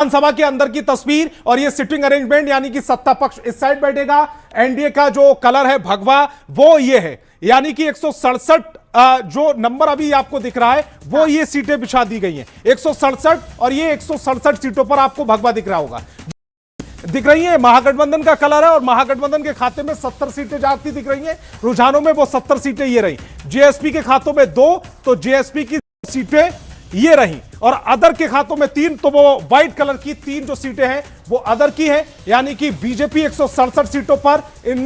विधानसभा के अंदर की तस्वीर और ये सिटिंग अरेंजमेंट, यानी कि सत्ता पक्ष इस साइड बैठेगा, एनडीए का जो कलर है भगवा वो ये है, यानी कि 167 जो नंबर अभी आपको दिख रहा है वो ये सीटें बिछा दी गई हैं 167, और ये 167 सीटों पर आपको भगवा दिख रहा होगा, दिख रही है महागठबंधन का कलर है, और महागठबंधन के खाते में 70 सीटें जाती दिख रही हैं। रुझानों में वो 70 सीटें ये रही, जेएसपी के खातों में 2, तो जेएसपी की सीटें ये रही, और अदर के खातों में 3, तो वो व्हाइट कलर की 3 जो सीटें हैं वो अदर की है, यानी कि बीजेपी 167 सीटों पर इन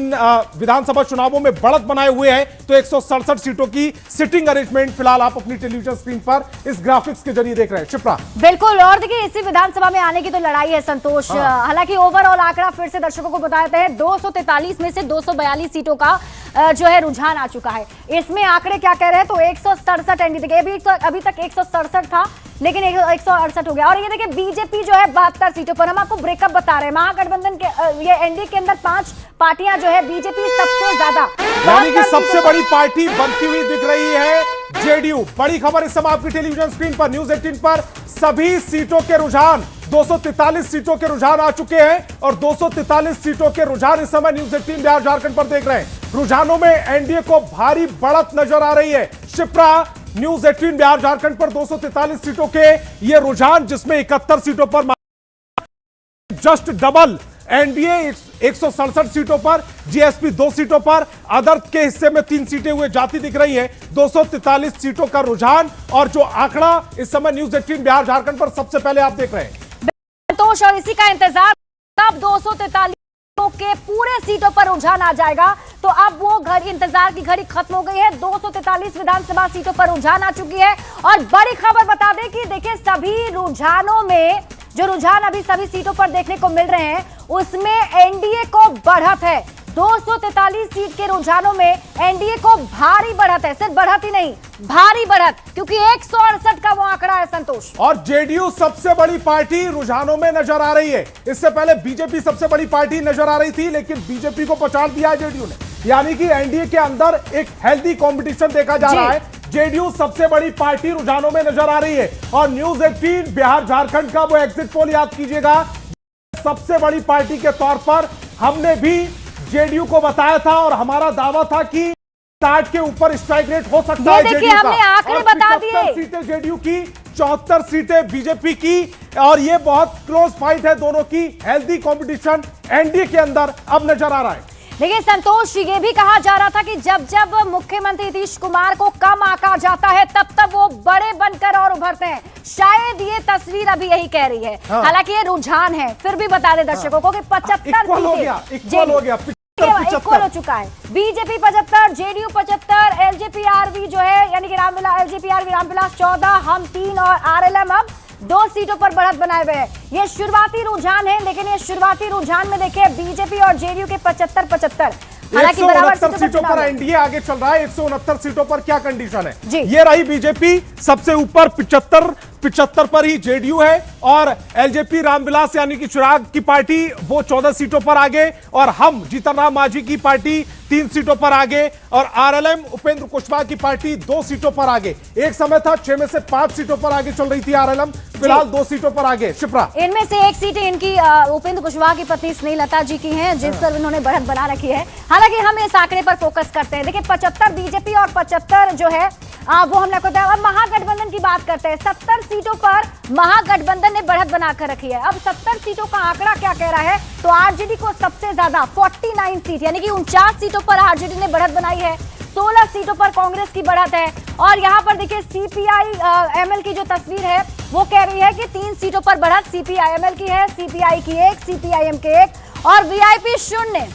विधानसभा चुनावों में बढ़त बनाए हुए है। तो 167 सीटों की सिटिंग अरेंजमेंट फिलहाल आप अपनी टेलीविजन स्क्रीन पर इस ग्राफिक्स के जरिए देख रहे हैं। शिप्रा बिल्कुल, और देखिए इसी विधानसभा में आने की तो लड़ाई है संतोष। हालांकि ओवरऑल आंकड़ा फिर से दर्शकों को बताते हैं, 243 में से 242 सीटों का जो है रुझान आ चुका है। इसमें आंकड़े क्या कह रहे हैं, तो 167 एनडीए देखिए अभी तक 167 था, लेकिन 168 हो गया। और ये देखिए बीजेपी जो है 72 सीटों पर, हम आपको ब्रेकअप बता रहे हैं। महागठबंधन के ये एनडीए के अंदर 5 पार्टियां जो है, बीजेपी सबसे ज्यादा, यानी कि सबसे बड़ी पार्टी बनती हुई दिख रही है जेडीयू। बड़ी खबर इस समय आपकी टेलीविजन स्क्रीन पर न्यूज 18 पर, सभी सीटों के रुझान 243 सीटों के रुझान आ चुके हैं, और 243 सीटों के रुझान इस समय न्यूज 18 बिहार झारखंड पर देख रहे हैं। रुझानों में एनडीए को भारी बढ़त नजर आ रही है। शिप्रा, न्यूज 18 बिहार झारखंड पर 243 सीटों के ये रुझान, जिसमें 71 सीटों पर जस्ट डबल एनडीए 167 सीटों पर, जीएसपी 2 सीटों पर, अदर के हिस्से में 3 सीटें हुए जाती दिख रही है। 243 सीटों का रुझान, और जो आंकड़ा इस समय न्यूज 18 बिहार झारखंड पर सबसे पहले आप देख रहे हैं। संतोष, और इसी का इंतजार, तब 243 के पूरे सीटों पर रुझान आ जाएगा। तो अब वो घड़ी, इंतजार की घड़ी खत्म हो गई है। 243 विधानसभा सीटों पर रुझान आ चुकी है। और बड़ी खबर बता दें कि देखिए सभी रुझानों में जो रुझान अभी सभी सीटों पर देखने को मिल रहे हैं, उसमें एनडीए को बढ़त है। 243 सीट के रुझानों में एनडीए को भारी बढ़त है, सिर्फ बढ़त ही नहीं, भारी बढ़त, क्योंकि 168 का वो आंकड़ा है संतोष। और जेडीयू सबसे बड़ी पार्टी रुझानों में नजर आ रही है। इससे पहले बीजेपी सबसे बड़ी पार्टी नजर आ रही थी, लेकिन बीजेपी को पछाड़ दिया है जेडीयू ने, यानी कि एनडीए के अंदर एक हेल्दी कंपटीशन देखा जा रहा है। जेडीयू सबसे बड़ी पार्टी रुझानों में नजर आ रही है। और न्यूज 18 बिहार झारखंड का वो एग्जिट पोल याद कीजिएगा, सबसे बड़ी पार्टी के तौर पर हमने भी जेडीयू को बताया था, और हमारा दावा था कि 60 के ऊपर स्ट्राइक रेट हो सकता है जेडीयू का। हमने आंकड़े बता दिए, 75 सीटें जेडीयू की, 74 सीटें बीजेपी की, और ये बहुत क्लोज फाइट है दोनों की। हेल्दी कंपटीशन एनडीए के अंदर अब नजर आ रहा है। देखिए संतोष, ये भी कहा जा रहा था कि जब जब मुख्यमंत्री नीतीश कुमार को कम आंका जाता है, तब तब वो बड़े बनकर और उभरते हैं। शायद ये तस्वीर अभी यही कह रही है। हालांकि ये रुझान है, फिर भी बता दें दर्शकों को कि 75 इक्वल हो गया, इक्वल हो चुका है। बीजेपी 75, जेडीयू 75, एलजेपीआरवी जो है यानी कि एलजेपीआरवी रामविलास 14, हम 3 और आरएलएम अब 2 सीटों पर बढ़त बनाए हुए हैं। ये शुरुआती रुझान है, लेकिन ये शुरुआती रुझान में देखिए बीजेपी और जेडीयू के 75-75, हालांकि 169 सीटों पर एनडीए आगे चल रहा है। 169 सीटों पर क्या कंडीशन है, ये रही बीजेपी सबसे ऊपर 75 पर ही जेडीयू है, और एलजेपी रामविलास यानी कि चिराग की पार्टी वो 14 सीटों पर आगे, और हम जीतन राम मांझी की पार्टी 3 सीटों पर आगे, और आरएलएम उपेंद्र कुशवाहा की पार्टी 2 सीटों पर आगे। एक समय था 6 में से 5 सीटों पर आगे चल रही थी आरएलएम, फिलहाल 2 सीटों पर आगे। शिप्रा, इनमें से एक सीट इनकी उपेंद्र कुशवाहा की पत्नी स्नेहलता जी की हैं, जिस पर इन्होंने बढ़त बना रखी है। हालांकि हम इस आंकड़े पर फोकस करते हैं। देखिए 75 बीजेपी और 75 जो है वो हमने आपको बताया। अब महागठबंधन की बात करते हैं, 70 सीटों पर महागठबंधन ने बढ़त बनाकर रखी है। अब 70 सीटों का आंकड़ा क्या कह रहा है, तो आरजेडी को सबसे ज्यादा 49 सीट यानी कि 49 सीटों पर आरजेडी ने बढ़त बनाई है। 16 सीटों पर कांग्रेस की बढ़त है। और यहाँ पर देखिए सीपीआई एमएल की जो तस्वीर है वो कह रही है कि 3 सीटों पर बढ़त सीपीआई एमएल की है, सीपीआई की 1, सीपीआईएम के 1, और वीआईपी 0।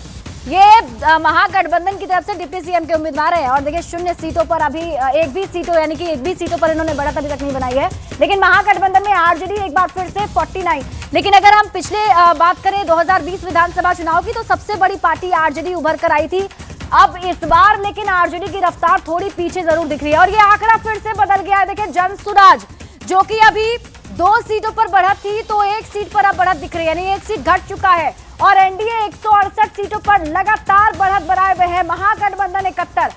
ये महागठबंधन की तरफ से डिप्टी सीएम के उम्मीदवार है। और देखिए 0 सीटों पर अभी एक भी सीटों पर इन्होंने बढ़त अभी तक नहीं बनाई है। लेकिन महागठबंधन में आरजेडी एक बार फिर से 49। लेकिन अगर हम पिछले बात करें 2020 विधानसभा चुनाव की, तो सबसे बड़ी पार्टी आरजेडी उभर कर आई थी। अब इस बार लेकिन आरजेडी की रफ्तार थोड़ी पीछे जरूर दिख रही है, और ये आंकड़ा फिर से बदल गया है। देखिए जनसुराज जो कि अभी 2 सीटों पर बढ़त थी, तो 1 सीट पर अब बढ़त दिख रही है, यानी 1 सीट घट चुका है। और एनडीए 168 सीटों पर लगातार बढ़त बनाए हुए है। महागठबंधन 71,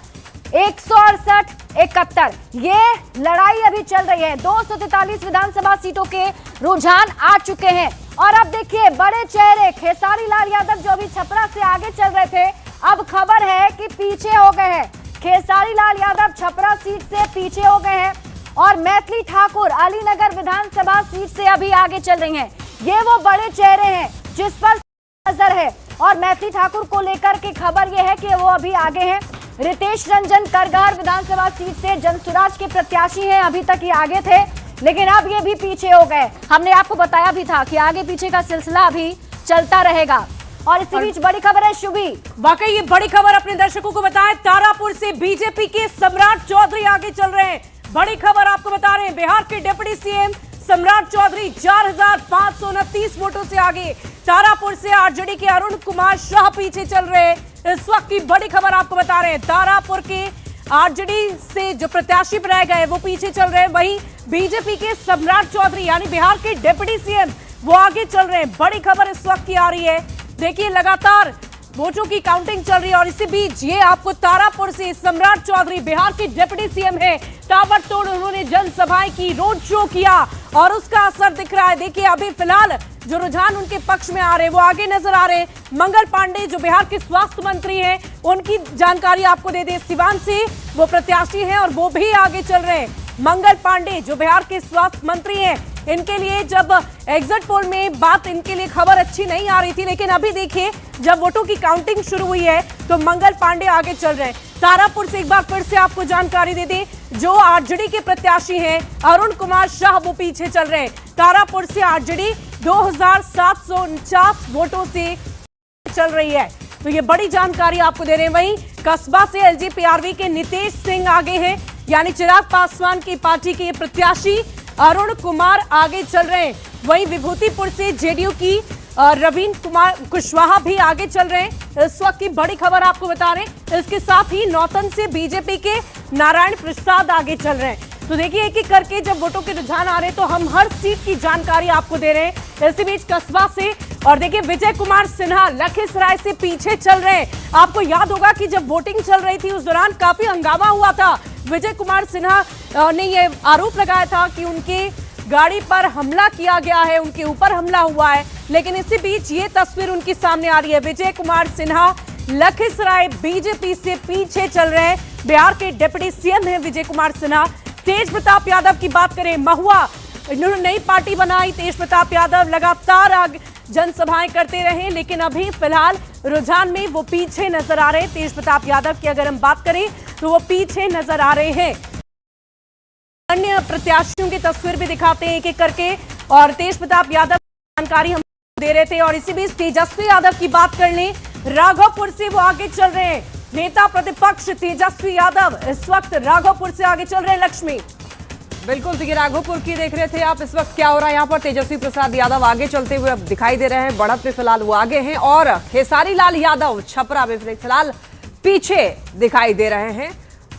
168-71 ये लड़ाई अभी चल रही है। 243 विधानसभा सीटों के रुझान आ चुके हैं और अब देखिए बड़े चेहरे खेसारी लाल यादव जो अभी छपरा से आगे चल रहे थे, अब खबर है कि पीछे हो गए हैं। खेसारी लाल यादव छपरा सीट से पीछे हो गए हैं और मैथिली ठाकुर अलीनगर विधानसभा सीट से अभी आगे चल रही हैं। ये वो बड़े चेहरे हैं जिस पर नजर है और मैथिली ठाकुर को लेकर के खबर यह है कि वो अभी आगे हैं। रितेश रंजन करगहर विधानसभा सीट से जनसुराज के प्रत्याशी हैं, अभी तक ये आगे थे लेकिन अब ये भी पीछे हो गए। हमने आपको बताया भी था कि आगे पीछे का सिलसिला अभी चलता रहेगा। और इसी बीच बड़ी खबर है शुभी, वाकई ये बड़ी खबर अपने दर्शकों को बताएं। तारापुर से बीजेपी के सम्राट चौधरी आगे चल रहे हैं। बड़ी खबर आपको बता रहे हैं, बिहार के डिप्टी सीएम सम्राट चौधरी 4529 वोटों से आगे। तारापुर से आरजेडी के अरुण कुमार शाह पीछे चल रहे हैं। इस वक्त की बड़ी खबर आपको बता रहे हैं, तारापुर के आरजेडी से जो प्रत्याशी बनाए गए वो पीछे चल रहे हैं, वहीं बीजेपी के सम्राट चौधरी यानी बिहार के डिप्टी सीएम वो आगे चल रहे हैं। बड़ी खबर इस वक्त की आ रही है, देखिए लगातार वोटों की काउंटिंग चल रही है और इसी बीच ये आपको तारापुर से सम्राट चौधरी बिहार के डिप्टी सीएम है, ताबड़तोड़ उन्होंने जनसभाएं की, रोड शो किया और उसका असर दिख रहा है। देखिए अभी फिलहाल जो रुझान उनके पक्ष में आ रहे हैं वो आगे नजर आ रहे हैं। मंगल पांडे जो बिहार के स्वास्थ्य मंत्री हैं उनकी जानकारी आपको दे दें, सिवान से वो प्रत्याशी हैं और वो भी आगे चल रहे हैं। मंगल पांडे जो बिहार के स्वास्थ्य मंत्री हैं, इनके लिए जब एग्जिट पोल में बात इनके लिए खबर अच्छी नहीं आ रही थी, लेकिन अभी देखिए जब वोटों की काउंटिंग शुरू हुई है तो मंगल पांडे आगे चल रहे हैं। तारापुर से एक बार फिर से आपको जानकारी दे दें, जो आरजेडी के प्रत्याशी हैं अरुण कुमार शाह वो पीछे चल रहे हैं। तारापुर से आरजेडी 2749 वोटों से चल रही है, तो ये बड़ी जानकारी आपको दे रहे हैं। वहीं कस्बा से एलजेपीआरवी के नितेश सिंह आगे हैं, यानी चिराग पासवान की पार्टी के प्रत्याशी अरुण कुमार आगे चल रहे हैं। वहीं विभूतिपुर से जेडीयू की रवीन कुमार कुशवाहा भी आगे चल रहे हैं। इस वक्त की बड़ी खबर आपको बता रहे हैं। इसके साथ ही नौतन से बीजेपी के नारायण प्रसाद आगे चल रहे हैं। तो देखिए एक एक करके जब वोटों के रुझान आ रहे हैं तो हम हर सीट की जानकारी आपको दे रहे हैं। इसी बीच कस्बा से और देखिए विजय कुमार सिन्हा लखीसराय से पीछे चल रहे हैं। आपको याद होगा कि जब वोटिंग चल रही थी उस दौरान काफी हंगामा हुआ था। विजय कुमार सिन्हा ने ये आरोप लगाया था कि उनके गाड़ी पर हमला किया गया है, उनके ऊपर हमला हुआ है, लेकिन इसी बीच ये तस्वीर उनकी सामने आ रही है। विजय कुमार सिन्हा लखीसराय बीजेपी से पीछे चल रहे हैं। बिहार के डिप्टी सीएम हैं विजय कुमार सिन्हा। तेज प्रताप यादव की बात करें, महुआ इन्होंने नई पार्टी बनाई। तेज प्रताप यादव लगातार जनसभाएं करते रहे, लेकिन अभी फिलहाल रुझान में वो पीछे नजर आ रहे हैं। तेज प्रताप यादव की अगर हम बात करें तो वो पीछे नजर आ रहे हैं। अन्य प्रत्याशियों की तस्वीर भी दिखाते हैं एक एक करके और तेज प्रताप यादव जानकारी हम दे रहे थे। और इसी बीच तेजस्वी यादव की बात कर लें, राघवपुर से वो आगे चल रहे हैं। नेता प्रतिपक्ष तेजस्वी यादव इस वक्त राघवपुर से आगे चल रहे हैं। लक्ष्मी बिल्कुल, देखिए राघवपुर की देख रहे थे आप, इस वक्त क्या हो रहा है यहाँ पर। तेजस्वी प्रसाद यादव आगे चलते हुए अब दिखाई दे रहे हैं, बढ़त में फिलहाल वो आगे हैं और खेसारी लाल यादव छपरा में फिलहाल पीछे दिखाई दे रहे हैं।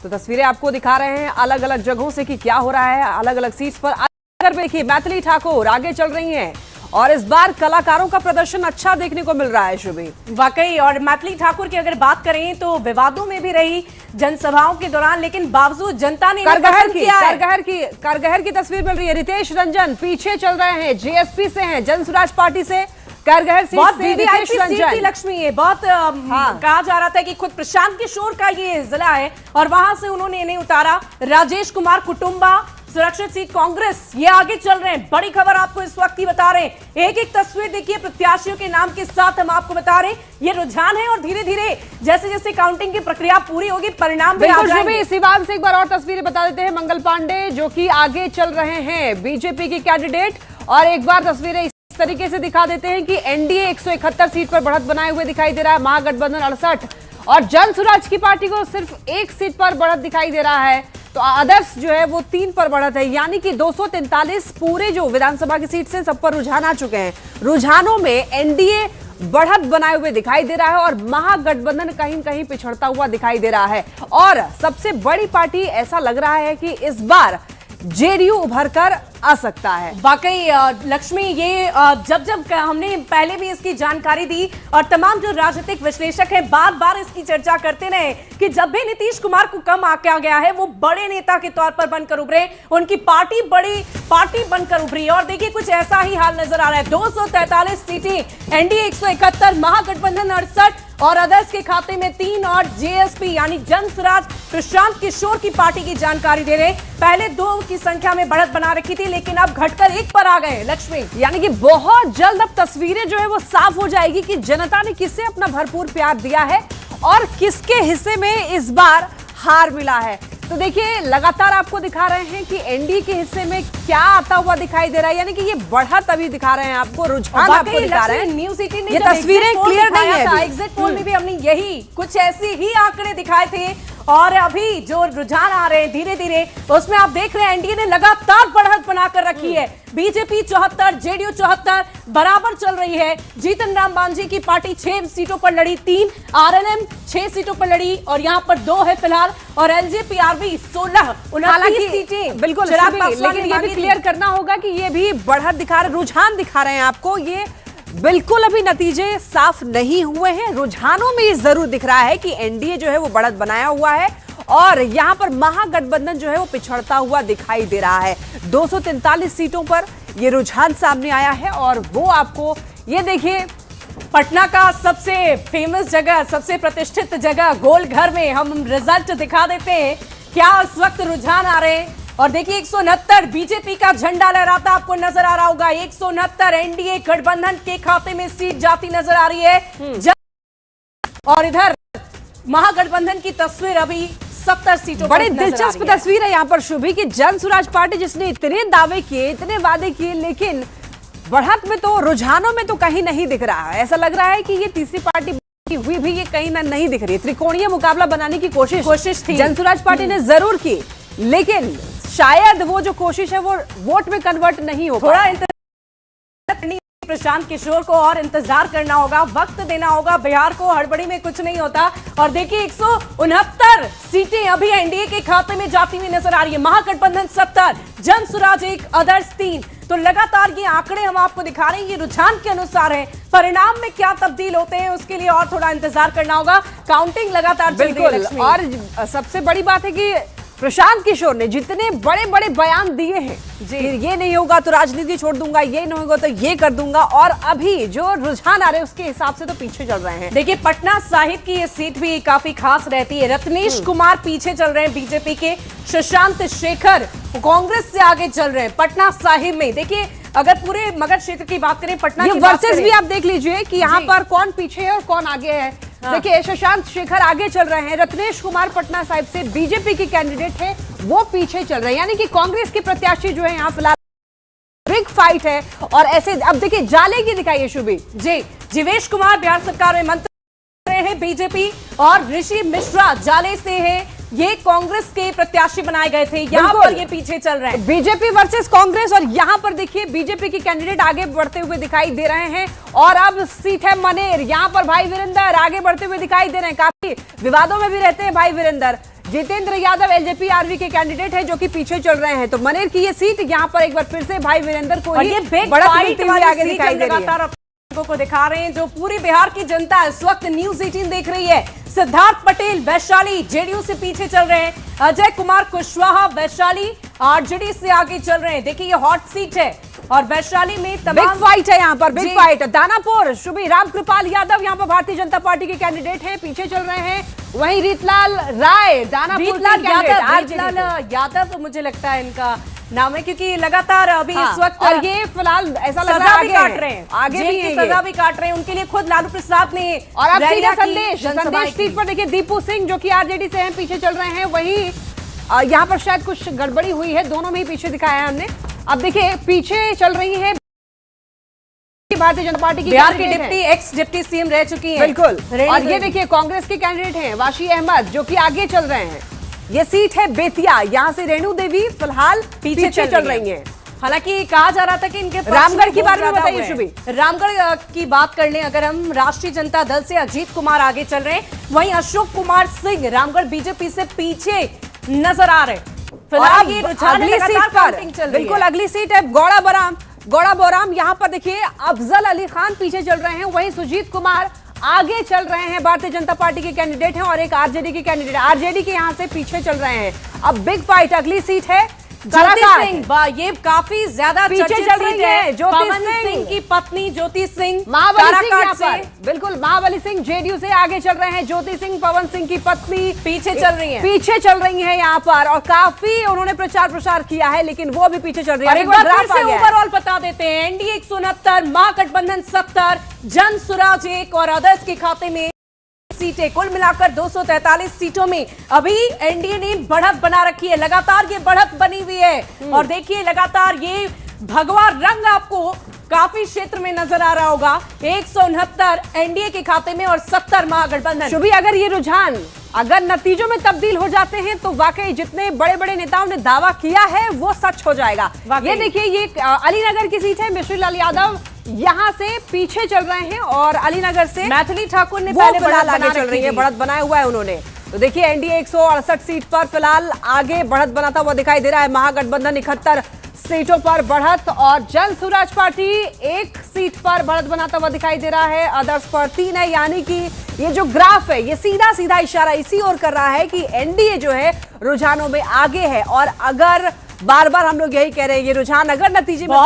तो तस्वीरें आपको दिखा रहे हैं अलग अलग जगहों से कि क्या हो रहा है अलग अलग सीट्स पर। अगर देखिए मैथिली ठाकुर आगे चल रही हैं और इस बार कलाकारों का प्रदर्शन अच्छा देखने को मिल रहा है शुभी। वाकई, और मैथिली ठाकुर की अगर बात करें तो विवादों में भी रही जनसभाओं के दौरान, लेकिन बावजूद जनता ने करगहर की तस्वीर मिल रही है। रितेश रंजन पीछे चल रहे हैं, जीएसपी से हैं, जनसुराज पार्टी से करगहर सीट से रितेश रंजन। लक्ष्मी ये बहुत कहा जा रहा था कि खुद प्रशांत किशोर का ये जिला है और वहां से उन्होंने इन्हें उतारा। राजेश कुमार कुटुंबा सुरक्षित सीट कांग्रेस, ये आगे चल रहे हैं। बड़ी खबर आपको इस वक्त की बता रहे हैं। एक एक तस्वीर देखिए प्रत्याशियों के नाम के साथ हम आपको बता रहे हैं। ये रुझान है और धीरे धीरे जैसे जैसे काउंटिंग की प्रक्रिया पूरी होगी परिणाम भी आ जाएंगे। सिवान से एक बार और तस्वीरें बता देते हैं। मंगल पांडे जो कि आगे चल रहे हैं, बीजेपी की कैंडिडेट, और एक बार तस्वीरें इस तरीके से दिखा देते हैं कि एनडीए 171 सीट पर बढ़त बनाए हुए दिखाई दे रहा है, महागठबंधन 68 और जनसुराज की पार्टी को सिर्फ एक सीट पर बढ़त दिखाई दे रहा है। तो आदर्श जो है वो 3 पर बढ़त है, यानी कि 243 पूरे जो विधानसभा की सीट से सब पर रुझान आ चुके हैं। रुझानों में एनडीए बढ़त बनाए हुए दिखाई दे रहा है और महागठबंधन कहीं कहीं पिछड़ता हुआ दिखाई दे रहा है। और सबसे बड़ी पार्टी ऐसा लग रहा है कि इस बार जेडीयू उभर कर आ सकता है। वाकई लक्ष्मी, ये जब जब हमने पहले भी इसकी जानकारी दी और तमाम जो राजनीतिक विश्लेषक हैं बार बार इसकी चर्चा करते रहे कि जब भी नीतीश कुमार को कम आंका गया है वो बड़े नेता के तौर पर बनकर उभरे, उनकी पार्टी बड़ी पार्टी बनकर उभरी और देखिए कुछ ऐसा ही हाल नजर आ रहा है। 243 सीटें, एनडीए 171, महागठबंधन 68 और अदर्स के खाते में 3 और जेएसपी यानी जन स्वराज प्रशांत किशोर की पार्टी की जानकारी दे रहे हैं। पहले 2 की संख्या में बढ़त बना रखी थी लेकिन अब घटकर 1 पर आ गए लक्ष्मी। यानी कि बहुत जल्द अब तस्वीरें जो है वो साफ हो जाएगी कि जनता ने किसे अपना भरपूर प्यार दिया है और किसके हिस्से में इस बार हार मिला है। तो देखिए लगातार आपको दिखा रहे हैं कि एनडीए के हिस्से में क्या आता हुआ दिखाई दे रहा है, यानी कि ये बढ़त अभी दिखा रहे हैं आपको, रुझान आपको दिखा रहे हैं। न्यूज़ 18 ने ये तस्वीरें क्लियर नहीं है। एग्जिट पोल में भी हमने यही कुछ ऐसे ही आंकड़े दिखाए थे और अभी जो रुझान आ रहे हैं धीरे धीरे उसमें आप देख रहे हैं एनडीए ने लगातार बढ़त बनाकर रखी है। बीजेपी 74, जेडीयू 74 बराबर चल रही है। जीतन राम मांझी की पार्टी 6 सीटों पर लड़ी, 3, आरएलएम 6 सीटों पर लड़ी और यहां पर 2 है फिलहाल और एलजेपीआरवी 16, 29 सीटें। बिल्कुल, लेकिन ये भी क्लियर करना होगा कि ये भी बढ़त दिखा रहे, रुझान दिखा रहे हैं आपको। ये बिल्कुल अभी नतीजे साफ नहीं हुए हैं, रुझानों में ये जरूर दिख रहा है कि एनडीए जो है वो बढ़त बनाया हुआ है और यहां पर महागठबंधन जो है वो पिछड़ता हुआ दिखाई दे रहा है। 243 सीटों पर ये रुझान सामने आया है और वो आपको ये देखिए पटना का सबसे फेमस जगह, सबसे प्रतिष्ठित जगह गोलघर में हम रिजल्ट दिखा देते हैं क्या इस वक्त रुझान आ रहे हैं। और देखिए 169 बीजेपी का झंडा लहराता आपको नजर आ रहा होगा। 169 एनडीए गठबंधन के खाते में सीट जाती नजर आ रही है और इधर महागठबंधन की तस्वीर अभी 70 सीटों बड़ी दिलचस्प तस्वीर है यहाँ पर शुभी की जन स्वराज पार्टी जिसने इतने दावे किए, इतने वादे किए, लेकिन बढ़त में तो रुझानों में तो कहीं नहीं दिख रहा है। ऐसा लग रहा है कि ये तीसरी पार्टी हुई भी ये कहीं नहीं दिख रही। त्रिकोणीय मुकाबला बनाने की कोशिश थी, जन स्वराज पार्टी ने जरूर की, लेकिन शायद वो जो कोशिश है वो वोट में कन्वर्ट नहीं हो थोड़ा प्रशांत किशोर को और इंतजार करना होगा, वक्त देना होगा। बिहार को हड़बड़ी में कुछ नहीं होता और देखिए 169 सीटें अभी एनडीए के खाते में जाती हुई नजर आ रही है। महागठबंधन 70, जन स्वराज 1, अदर्स 3। तो लगातार ये आंकड़े हम आपको दिखा रहे हैं, ये रुझान के अनुसार है। परिणाम में क्या तब्दील होते हैं उसके लिए और थोड़ा इंतजार करना होगा। काउंटिंग लगातार चल रही है। और सबसे बड़ी बात है कि प्रशांत किशोर ने जितने बड़े बड़े बयान दिए हैं, ये नहीं होगा तो राजनीति छोड़ दूंगा, ये नहीं होगा तो ये कर दूंगा, और अभी जो रुझान आ रहे हैं उसके हिसाब से तो पीछे चल रहे हैं। देखिए पटना साहिब की ये सीट भी काफी खास रहती है। रत्नेश कुमार पीछे चल रहे हैं बीजेपी के, शशांक शेखर कांग्रेस से आगे चल रहे हैं पटना साहिब में। देखिए अगर पूरे मगध क्षेत्र की बात करें, पटना की वर्सेस भी आप देख लीजिए कि यहाँ पर कौन पीछे है और कौन आगे है। देखिए शशांक शेखर आगे चल रहे हैं, रत्नेश कुमार पटना साहिब से बीजेपी की कैंडिडेट है वो पीछे चल रहे हैं, यानी कि कांग्रेस के प्रत्याशी जो है यहाँ फिलहाल बिग फाइट है। और ऐसे अब देखिए जाले की दिखाइए शुभी जी, जीवेश कुमार बिहार सरकार में मंत्री हैं बीजेपी और ऋषि मिश्रा जाले से हैं, ये कांग्रेस के प्रत्याशी बनाए गए थे, यहाँ पर ये पीछे चल रहे हैं। बीजेपी वर्सेस कांग्रेस और यहाँ पर देखिए बीजेपी की कैंडिडेट आगे बढ़ते हुए दिखाई दे रहे हैं। और अब सीट है मनेर, यहाँ पर भाई वीरेंद्र आगे बढ़ते हुए दिखाई दे रहे हैं, काफी विवादों में भी रहते हैं भाई वीरेंद्र। जितेंद्र यादव एलजेपीआरवी के कैंडिडेट है जो कि पीछे चल रहे हैं। तो मनेर की ये सीट यहाँ पर एक बार फिर से भाई वीरेंद्र को ही आगे दिखाई दे रही है। को दिखा रहे हैं जो पूरी बिहार की जनता इस वक्त न्यूज़ 18 देख रही है। सिद्धार्थ पटेल वैशाली जेडीयू से पीछे चल रहे हैं, अजय कुमार कुशवाहा वैशाली आरजेडी से आगे चल रहे हैं। देखिए ये हॉट सीट है और वैशाली में तमाम बिग फाइट है, यहाँ पर बिग फाइट। दानापुर शुभी रामकृपाल यादव यहाँ पर भारतीय जनता पार्टी के कैंडिडेट हैं, पीछे चल रहे हैं। वहीं रीतलाल राय दानापुर यादव मुझे लगता है इनका नाम है, क्योंकि लगातार अभी इस वक्त और ये फिलहाल ऐसा लग रहा है काट रहे हैं, आगे भी सजा भी काट रहे हैं। उनके लिए खुद लालू प्रसाद ने और अब संदेश सीट पर देखिए दीपू सिंह जो कि आरजेडी से हैं पीछे चल रहे हैं। वहीं यहाँ पर शायद कुछ गड़बड़ी हुई है, दोनों में ही पीछे दिखाया है हमने। अब देखिए पीछे चल रही है भारतीय जनता पार्टी की बिहार की एक्स डिप्टी सीएम रह चुकी है, बिल्कुल। और ये देखिए कांग्रेस के कैंडिडेट हैं वाशी अहमद जो कि आगे चल रहे हैं। ये सीट है बेतिया, यहाँ से रेणु देवी फिलहाल पीछे चल रही हैं। हालांकि कहा जा रहा था कि इनके रामगढ़ के बारे में बताइए शुभी। रामगढ़ की बात कर लें अगर हम, राष्ट्रीय जनता दल से अजीत कुमार आगे चल रहे हैं, वहीं अशोक कुमार सिंह रामगढ़ बीजेपी से पीछे नजर आ रहे हैं। फिलहाल ये रुझान अगली लगातार सीट पर काउंटिंग चल रही बिल्कुल है। अगली सीट है गौड़ा बोराम। यहाँ पर देखिए अफजल अली खान पीछे चल रहे हैं, वहीं सुजीत कुमार आगे चल रहे हैं। भारतीय जनता पार्टी के कैंडिडेट हैं और एक आरजेडी के कैंडिडेट, आरजेडी के यहाँ से पीछे चल रहे हैं। अब बिग फाइट, अगली सीट है ज्योति सिंह, ये काफी ज्यादा पीछे चर्चित चल रही सीट है। ज्योति पवन सिंह की पत्नी ज्योति सिंह महाबली सिंह काराकाट यहाँ से पर, बिल्कुल महाबली सिंह जेडीयू से आगे चल रहे हैं। ज्योति सिंह पवन सिंह की पत्नी पीछे चल रही हैं। पीछे चल रही हैं यहाँ पर, और काफी उन्होंने प्रचार प्रसार किया है, लेकिन वो भी पीछे चल रही है। और एक बार फिर से ओवरऑल बता देते हैं, एनडीए 169, महागठबंधन 70, जन सुराज 1 और अदर्स के खाते में सीटें। कुल मिलाकर 243 सीटों में अभी एनडीए ने बढ़त बना रखी है। लगातार ये बढ़त बनी हुई है और देखिए लगातार ये भगवा रंग आपको काफी क्षेत्र में नजर आ रहा होगा। 169 एनडीए के खाते में और 70 महागठबंधन। शुभी, अगर ये रुझान अगर नतीजों में तब्दील हो जाते हैं तो वाकई जितने बड़े बड़े नेताओं ने दावा किया है वो सच हो जाएगा। ये देखिए, ये अलीनगर की सीट है। मिश्री लाल यादव यहाँ से पीछे चल रहे हैं और अलीनगर से मैथिली ठाकुर ने पहले बढ़त आगे चल रही है, बढ़त बनाया हुआ है उन्होंने। तो देखिए एनडीए 168 सीट पर फिलहाल आगे बढ़त बनाता हुआ दिखाई दे रहा है। महागठबंधन 71 सीटों पर बढ़त और जन सुराज पार्टी 1 सीट पर बढ़त बनाता हुआ दिखाई दे रहा है। अदर्स पर 3 है, यानी कि ये जो ग्राफ है ये सीधा सीधा इशारा इसी ओर कर रहा है कि एनडीए जो है रुझानों में आगे है। और अगर बार बार हम लोग यही कह रहे हैं, ये रुझान अगर नतीजे में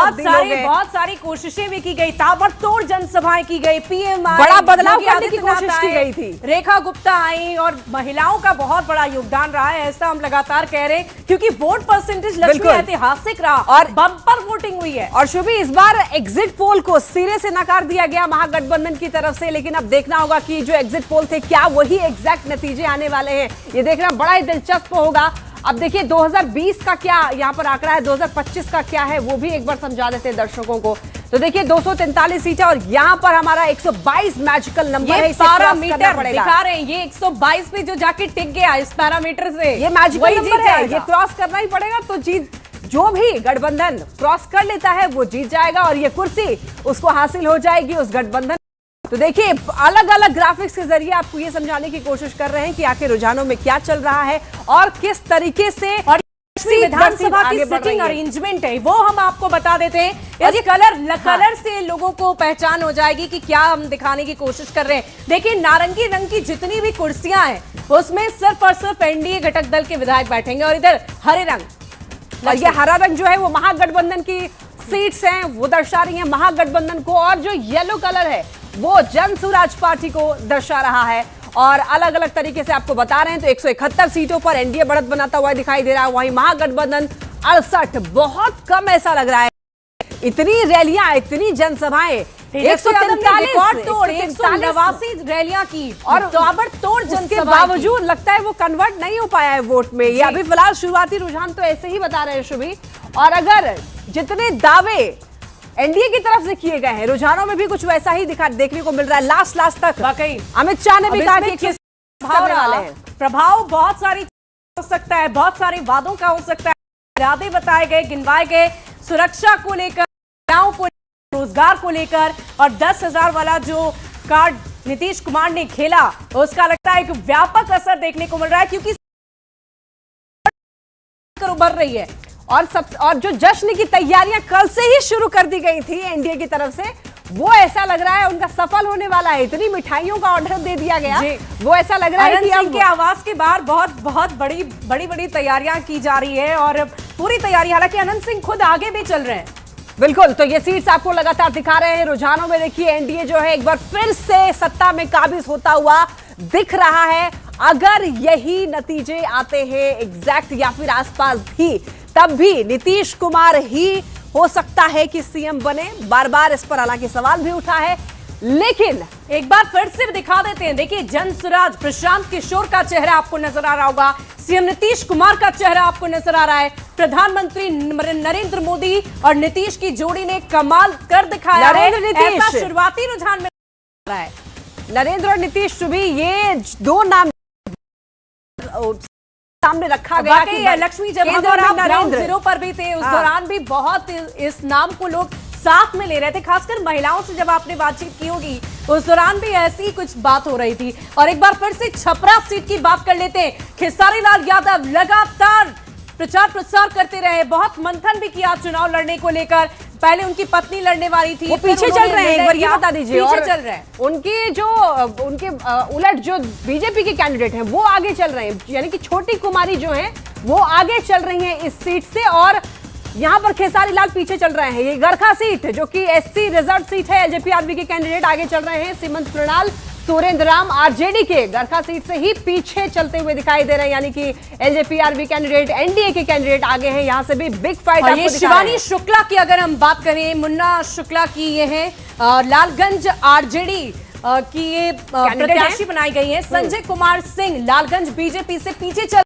बहुत सारी कोशिशें भी की गई, ताबड़तोड़ जनसभाएं की गई, पीएम बड़ा बदलाव करने की कोशिश की गई थी, रेखा गुप्ता आई और महिलाओं का बहुत बड़ा योगदान रहा है, ऐसा हम लगातार कह रहे हैं, क्योंकि वोट परसेंटेज लक्ष्मी ऐतिहासिक रहा और बम्पर वोटिंग हुई है। और शुभी, इस बार एग्जिट पोल को सिरे से नकार दिया गया महागठबंधन की तरफ से, लेकिन अब देखना होगा कि जो एग्जिट पोल थे क्या वही एग्जैक्ट नतीजे आने वाले हैं। ये देखना बड़ा ही दिलचस्प होगा। अब देखिए 2020 का क्या यहाँ पर आंकड़ा है, 2025 का क्या है, वो भी एक बार समझा देते हैं दर्शकों को। तो देखिए 243 सीटें और यहाँ पर हमारा 122 मैजिकल नंबर है। पैरामीटर दिखा रहे हैं, ये 122 पे जो जाके टिक गया इस पैरामीटर से, ये मैजिकल नंबर है, ये क्रॉस करना ही पड़ेगा। तो जीत, जो भी गठबंधन क्रॉस कर लेता है वो जीत जाएगा और ये कुर्सी उसको हासिल हो जाएगी उस गठबंधन। तो देखिए अलग अलग ग्राफिक्स के जरिए आपको ये समझाने की कोशिश कर रहे हैं कि आखिर रुझानों में क्या चल रहा है और किस तरीके से और विधानसभा की सिटिंग अरेंजमेंट है वो हम आपको बता देते हैं। इस कलर से लोगों को पहचान हो जाएगी कि क्या हम दिखाने की कोशिश कर रहे हैं। देखिए नारंगी रंग की जितनी भी कुर्सियां हैं उसमें सिर्फ और सिर्फ एनडीए घटक दल के विधायक बैठेंगे और इधर हरे रंग, और ये हरा रंग जो है वो महागठबंधन की सीट्स हैं, वो दर्शा रही है महागठबंधन को, और जो येलो कलर है वो जन सुराज पार्टी को दर्शा रहा है। और अलग अलग तरीके से आपको बता रहे हैं। तो 171 सीटों पर एनडीए बढ़त बनाता हुआ दिखाई दे रहा है, वहीं महागठबंधन 68, बहुत कम ऐसा लग रहा है। इतनी रैलियां, इतनी जनसभाएं, 189 रैलियां की और ताबड़तोड़ के बावजूद लगता है वो कन्वर्ट नहीं हो पाया है वोट में। ये अभी फिलहाल शुरुआती रुझान तो ऐसे ही बता रहे हैं शुभी। और अगर जितने दावे एनडीए की तरफ से किए गए हैं, रुझानों में भी कुछ वैसा ही देखने को मिल रहा है। लास्ट तक वाकई अमित शाह ने भी कहा कि प्रभाव बहुत सारी हो सकता है, बहुत सारे वादों का हो सकता है, इरादे बताए गए, गिनवाए गए, सुरक्षा को लेकर, महिलाओं को, रोजगार को लेकर, और 10,000 वाला जो कार्ड नीतीश कुमार ने खेला उसका लगता है एक व्यापक असर देखने को मिल रहा है, क्योंकि उभर रही है। और जो जश्न की तैयारियां कल से ही शुरू कर दी गई थी एनडीए की तरफ से, वो ऐसा लग रहा है उनका सफल होने वाला है। इतनी मिठाइयों का ऑर्डर दे दिया गया, वो ऐसा लग रहा है कि अब के आवास के बाहर बहुत बड़ी तैयारियां की जा रही है और पूरी तैयारी, हालांकि अनंत सिंह खुद आगे भी चल रहे हैं। बिल्कुल, तो ये सीट्स आपको लगातार दिखा रहे हैं। रुझानों में देखिए एनडीए जो है एक बार फिर से सत्ता में काबिज होता हुआ दिख रहा है। अगर यही नतीजे आते हैं एग्जैक्ट या फिर आसपास भी, तब भी नीतीश कुमार ही हो सकता है कि सीएम बने। बार बार इस पर हालांकि सवाल भी उठा है, लेकिन एक बार फिर से दिखा देते हैं। देखिए जन सुराज प्रशांत किशोर का चेहरा आपको नजर आ रहा होगा, सीएम नीतीश कुमार का चेहरा आपको नजर आ रहा है, प्रधानमंत्री नरेंद्र मोदी और नीतीश की जोड़ी ने कमाल कर दिखाया है। ऐसा शुरुआती रुझान में रहा है। नरेंद्र और नीतीश, भी ये दो नाम सामने रखा गया कि लक्ष्मी, जब हम ग्राउंड जीरो पर भी थे उस दौरान भी बहुत इस नाम को लोग साथ में ले रहे थे, खासकर महिलाओं से जब आपने बातचीत की होगी उस दौरान भी ऐसी कुछ बात हो रही थी। और एक बार फिर से छपरा सीट की बात कर लेते हैं। खेसारी लाल यादव लगातार प्रचार प्रसार करते रहे, बहुत मंथन भी किया चुनाव लड़ने को लेकर। पहले उनकी पत्नी लड़ने वाली थी, वो पीछे चल रहे हैं, एक बार ये बता दीजिए। पीछे और चल रहे हैं उनके उलट जो बीजेपी के कैंडिडेट हैं वो आगे चल रहे हैं, यानी कि छोटी कुमारी जो है वो आगे चल रही हैं इस सीट से, और यहाँ पर खेसारी लाल पीछे चल रहे हैं। ये गरखा सीट जो कि एससी रिजर्व सीट है, एलजेपी के कैंडिडेट आगे चल रहे हैं। सीमंत कृणाल, सुरेंद्र राम आरजेडी के गरखा सीट से ही पीछे चलते हुए दिखाई दे रहे हैं, यानी कि एलजेपी कैंडिडेट, एनडीए के कैंडिडेट आगे हैं। यहाँ से भी बिग फाइट आपको दिखा रहे हैं। शिवानी शुक्ला की अगर हम बात करें, मुन्ना शुक्ला की ये है लालगंज आरजेडी की ये प्रत्याशी बनाई गई है। संजय कुमार सिंह लालगंज बीजेपी से पीछे चल,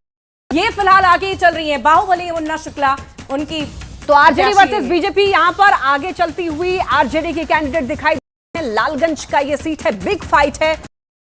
ये फिलहाल आगे ही चल रही है। बाहुबली मुन्ना शुक्ला उनकी, तो आरजेडी वर्सेस बीजेपी यहाँ पर आगे चलती हुई आरजेडी के कैंडिडेट दिखाई दे रहे हैं। लालगंज का ये सीट है, बिग फाइट है।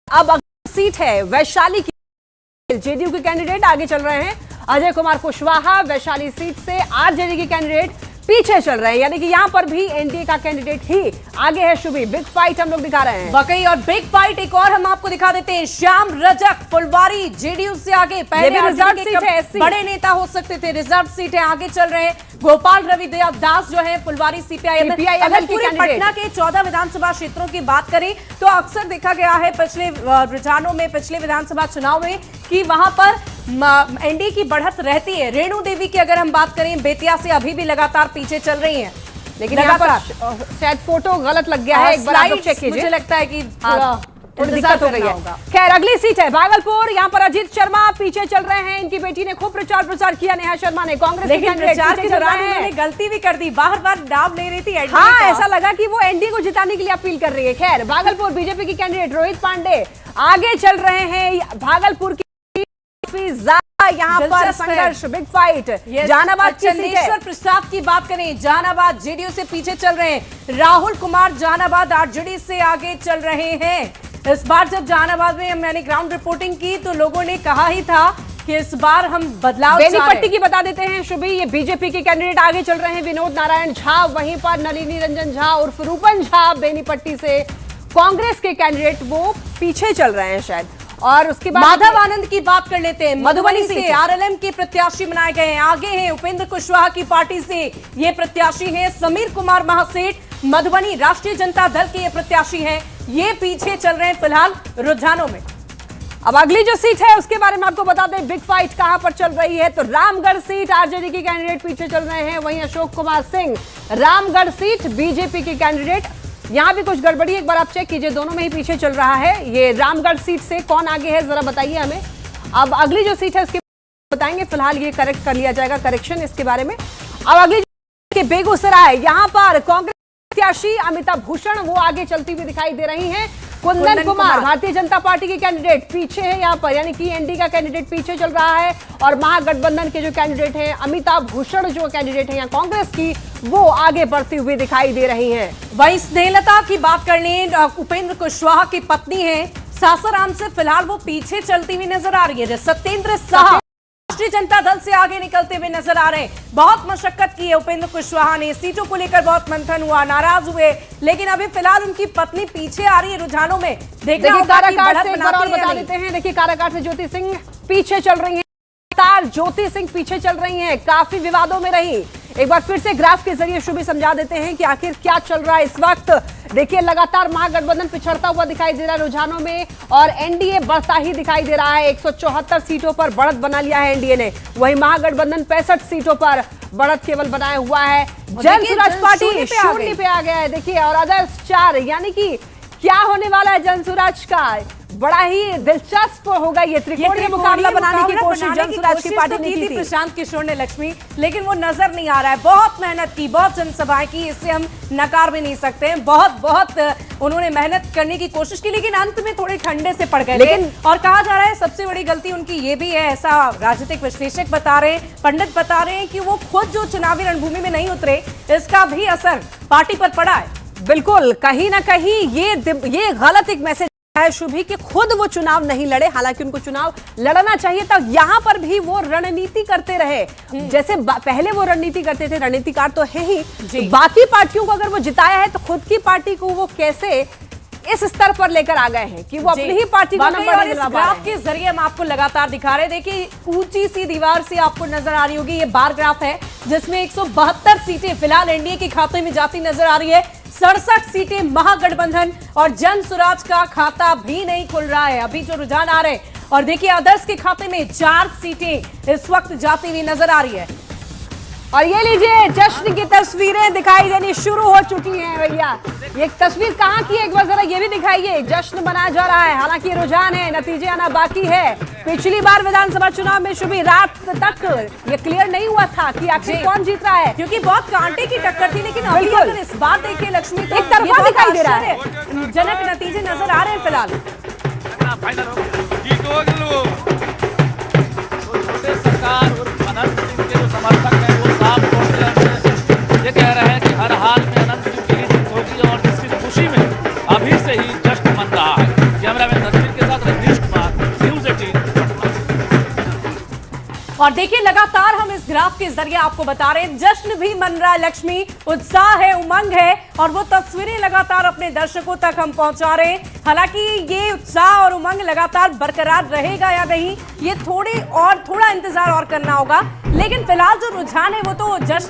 अब अगली सीट है वैशाली की, जेडीयू के कैंडिडेट आगे चल रहे हैं। अजय कुमार कुशवाहा वैशाली सीट से, आरजेडी के कैंडिडेट पीछे चल रहे हैं, यानी कि यहाँ पर भी एनडीए का कैंडिडेट ही आगे है। शुभी, बिग फाइट हम लोग दिखा रहे हैं। बकई और बिग फाइट एक और हम आपको दिखा देते हैं। श्याम रजक फुलवारी जेडीयू से आगे, पहले रिजर्व सीट है, एससी बड़े नेता हो सकते थे, रिजर्व सीट है, आगे चल रहे हैं। गोपाल रविदेव दास जो है फुलवारी सीपीआई अगर पूरे पटना के 14 विधानसभा क्षेत्रों की बात करें तो अक्सर देखा गया है पिछले रुझानों में, पिछले विधानसभा चुनाव में, कि वहां पर एनडीए की बढ़त रहती है। रेणु देवी की अगर हम बात करें, बेतिया से अभी भी लगातार पीछे चल रही हैं, लेकिन यहाँ पर शायद फोटो गलत लग गया है, एक बार आप लोग चेक कीजिए। मुझे लगता है कि थोड़ी दिक्कत हो गई है। खैर, अगली सीट है भागलपुर। यहाँ पर अजीत शर्मा पीछे चल रहे हैं, इनकी बेटी ने खूब प्रचार प्रसार किया, नेहा शर्मा ने। कांग्रेस के प्रचार के दौरान उन्होंने गलती भी कर दी, बार-बार नाम ले रही थी। हाँ, ऐसा लगा कि वो एनडीए को जिताने के लिए अपील कर रही है। खैर, भागलपुर बीजेपी की कैंडिडेट रोहित पांडे आगे चल रहे हैं। भागलपुर की यहाँ पर संघर्ष, बिग फाइट। जहानाबाद चंदेश्वर प्रसाद की बात करें, जहानाबाद जेडीयू से पीछे चल रहे हैं। राहुल कुमार जहानाबाद आरजेडी से आगे चल रहे हैं। इस बार जब जहानाबाद में मैंने ग्राउंड रिपोर्टिंग की तो लोगों ने कहा ही था कि इस बार हम बदलाव बेनीपट्टी की बता देते हैं। शुभी, ये बीजेपी के कैंडिडेट आगे चल रहे हैं। विनोद नारायण झा, वहीं पर नलिनी रंजन झा उर्फ रूपन झा बेनीपट्टी से। कांग्रेस के कैंडिडेट वो पीछे चल रहे हैं शायद। और उसके बाद माधव आनंद की बात कर लेते हैं। मधुबनी से आरएलएम के प्रत्याशी बनाए गए हैं। आगे हैं उपेंद्र कुशवाहा की पार्टी से ये प्रत्याशी हैं। समीर कुमार महासेठ मधुबनी राष्ट्रीय जनता दल के ये प्रत्याशी हैं, ये पीछे चल रहे हैं फिलहाल रुझानों में। अब अगली जो सीट है उसके बारे में आपको बता दें, बिग फाइट कहां पर चल रही है। तो रामगढ़ सीट आरजेडी के कैंडिडेट पीछे चल रहे हैं, वहीं अशोक कुमार सिंह रामगढ़ सीट बीजेपी के कैंडिडेट। यहां भी कुछ गड़बड़ी, एक बार आप चेक कीजिए, दोनों में ही पीछे चल रहा है। ये रामगढ़ सीट से कौन आगे है जरा बताइए हमें। अब अगली जो सीट है उसके बताएंगे, फिलहाल ये करेक्ट कर लिया जाएगा, करेक्शन इसके बारे में। अब अगली के बेगूसराय, यहां पर कांग्रेस प्रत्याशी अमिता भूषण वो आगे चलती हुई दिखाई दे रही हैं। कुंदन कुमार भारतीय जनता पार्टी के कैंडिडेट पीछे है यहाँ पर, यानी कि एनडी का कैंडिडेट पीछे चल रहा है। और महागठबंधन के जो कैंडिडेट हैं अमिता भूषण जो कैंडिडेट है यहाँ कांग्रेस की, वो आगे बढ़ती हुई दिखाई दे रही हैं। वहीं स्नेहलता की बात कर लें, उपेंद्र कुशवाहा की पत्नी है, सासाराम से फिलहाल वो पीछे चलती हुई नजर आ रही है। सत्येंद्र शाह राष्ट्रीय जनता दल से आगे निकलते हुए नजर आ रहे हैं। बहुत मशक्कत की है उपेंद्र कुशवाहा ने, सीटों को लेकर बहुत मंथन हुआ, नाराज हुए, लेकिन अभी फिलहाल उनकी पत्नी पीछे आ रही है रुझानों में। देखिए काराकाट से बता देते हैं, देखिए काराकाट से ज्योति सिंह पीछे चल रही है, ज्योति सिंह पीछे चल रही हैं, काफी विवादों में रही। एक बार फिर से ग्राफ के जरिए शुभी समझा देते हैं कि आखिर क्या चल रहा है इस वक्त। देखिए लगातार महागठबंधन पिछड़ता हुआ दिखाई दे रहा है रुझानों में, और एनडीए बढ़ता ही दिखाई दे रहा है। 174 सीटों पर बढ़त बना लिया है एनडीए ने, वहीं महागठबंधन 65 सीटों पर बढ़त केवल बनाया हुआ है। जन स्वराज पार्टी शून्य पे आ गया है, देखिए, और अदर्स 4, यानी कि क्या होने वाला है जन स्वराज का, बड़ा ही दिलचस्प होगा ये त्रिकोणीय मुकाबला बनाने की कोशिश जन स्वराज की पार्टी ने की थी। प्रशांत किशोर ने लक्ष्मी, लेकिन वो नजर नहीं आ रहा है। बहुत मेहनत की, बहुत जनसभाएं की, इससे हम नकार भी नहीं सकते हैं। बहुत उन्होंने मेहनत करने की कोशिश की, लेकिन अंत में थोड़े ठंडे से पड़ गए। लेकिन और कहा जा रहा है सबसे बड़ी गलती उनकी ये भी है, ऐसा राजनीतिक विश्लेषक बता रहे हैं, पंडित बता रहे हैं, कि वो खुद जो चुनावी रणभूमि में नहीं उतरे, इसका भी असर पार्टी पर पड़ा है। बिल्कुल, कहीं ना कहीं ये गलत एक मैसेज है शुभी कि खुद वो चुनाव नहीं लड़े, हालांकि उनको चुनाव लड़ना चाहिए था। यहाँ पर भी वो रणनीति करते रहे, जैसे पहले वो रणनीति करते थे, रणनीतिकार तो है ही, बाकी पार्टियों को अगर वो जिताया है तो खुद की पार्टी को वो कैसे इस स्तर पर लेकर आ गए हैं कि वो अपनी ही पार्टी को नंबर नहीं दिला पा रहे ग्राफ हैं। के जरिए हम आपको लगातार दिखा रहे हैं। देखिए ऊंची सी दीवार से आपको नजर आ रही होगी, ये बार ग्राफ है जिसमें 172 सीटें फिलहाल एनडीए के खाते में जाती नजर आ रही है। 67 सीटें महागठबंधन और जन स्वराज का खाता भी नहीं खुल रहा है अभी जो रुझान आ रहे हैं। और देखिए आदर्श के खाते में 4 सीटें इस वक्त जाती हुई नजर आ रही है। और ये लीजिए जश्न की तस्वीरें दिखाई देनी शुरू हो चुकी हैं भैया। ये तस्वीर कहाँ की है एक बार जरा ये भी दिखाइए। जश्न मनाया जा रहा है, हालांकि रुझान है, नतीजे आना बाकी है। पिछली बार विधानसभा चुनाव में शुभी रात तक ये क्लियर नहीं हुआ था कि आखिर कौन जीत रहा है, क्योंकि बहुत कांटे की टक्कर थी। लेकिन अभी बिल्कुल। अगर इस बार देखिए लक्ष्मी तो एक तरफा ये बहुत दिखाई दे रहा है। आश्चर्यजनक नतीजे नजर आ रहे हैं फिलहाल। छोटे सरकार और अनंत सिंह के जो समर्थक हैं वो साफ तौर से ये कह रहे हैं कि हर हाल में अनंत सिंह की जीत होगी और निश्चित खुशी में अभी से ही जश्न मन रहा है। कैमरामैन तस्वीर के साथ रजनीश कुमार, न्यूज़ 18। और देखिए लगातार हम इस ग्राफ के जरिए आपको बता रहे हैं जश्न भी मन रहा है लक्ष्मी, उत्साह है, उमंग है और वो तस्वीरें लगातार अपने दर्शकों तक हम पहुंचा रहे हैं। हालांकि ये उत्साह और उमंग लगातार बरकरार रहेगा या नहीं ये थोड़ा इंतजार और करना होगा। लेकिन फिलहाल जो रुझान है वो तो जश्न